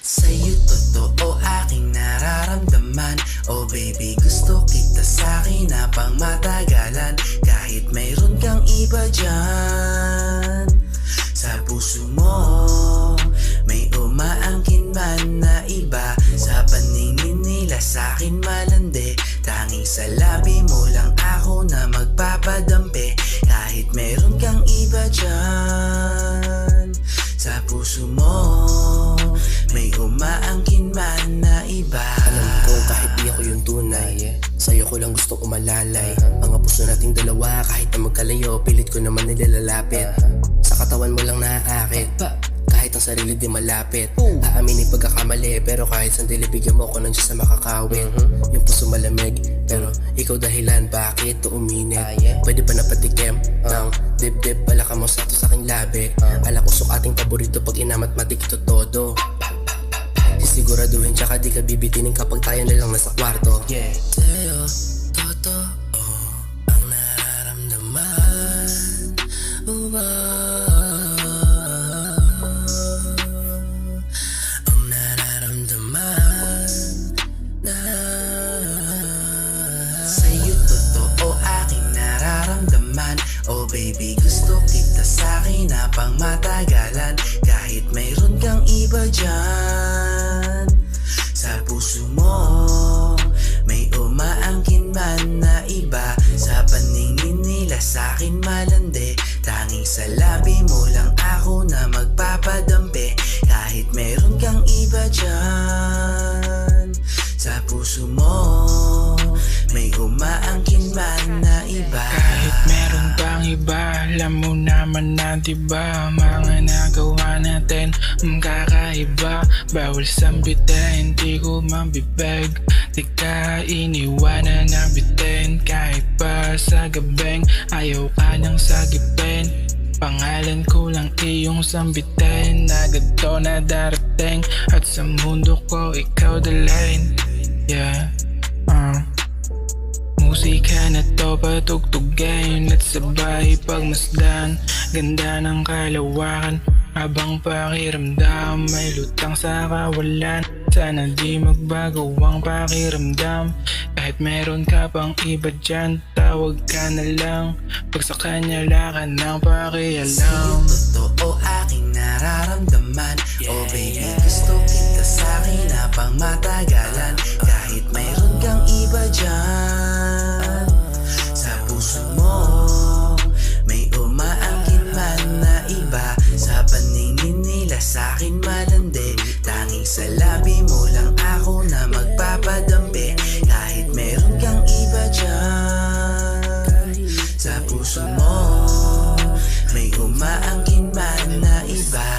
Sa'yo totoo aking nararamdaman. Oh baby, gusto kita sa'kin na pang matagalan. Kahit mayroon kang iba dyan sa puso mo, may umaangkin man na iba. Sa paningin nila sa'kin malandi, tanging sa labi mo lang ako na magpapadampi. Kahit mayroon kang iba dyan sa puso mo, may umaangkin man na iba. Alam ko kahit di ako yung tunay, sa'yo ko lang gustong umalalay. Mga puso nating dalawa kahit na magkalayo, pilit ko naman nilalapit. Sa katawan mo lang naaakit, kahit ang sarili di malapit. Aaminin pagkakamali, pero kahit sandali bigyan mo ko ng Diyos na makakawin. Yung puso malamig, pero ikaw dahilan bakit to uminit. Pwede ba napatikim ng dibdib, balaka mo sakto sa aking labi. Alak usok ating paborito, pag inamat matik ito todo. Sisiguraduhin tsaka di ka bibitinin kapag tayo na lang nasa kwarto. Sa'yo, totoo ang nararamdaman. Ang nararamdaman na Sa'yo totoo aking nararamdaman. Oh baby, gusto kita sa'kin na pang matagalan. Kahit mayroon kang iba dyan sa puso mo, may umaangkin man na iba. Sa paningin nila sa'kin malandi, tanging sa labi mo lang ako na magpapadampi. Kahit mayroon kang iba dyan sa puso mo, may umaangkin man na iba. Kahit meron pang iba, alam mo naman na diba mga nagawa natin kakaiba. Bawal sambitin, di ko mabibig. Di ka iniwanan na bitin. Kahit pa sa gabing, ayaw ka nang sagipin. Pangalan ko lang iyong sambitin. Na ganito na darating, at sa mundo ko ikaw dalhin. Yeah, musika na to patugtugin at sabay pagmasdan. Ganda ng kalawakan habang pakiramdam may lutang sa kawalan. Sana di magbago ang pakiramdam. Kahit meron ka pang iba dyan, tawag ka na lang. Pag sa kanya ka ng pakialam. Sa'yo totoo aking nararamdaman. Oh baby, gusto kita sa'kin na pang matagalan. Kahit mayroon kang iba dyan sa puso mo, may umaangkin man na iba. Sa paningin nila sa'kin malandi, tanging sa labi mo lang ako na magpapadampi. Kahit mayroon kang iba dyan sa puso mo, may umaangkin man na iba.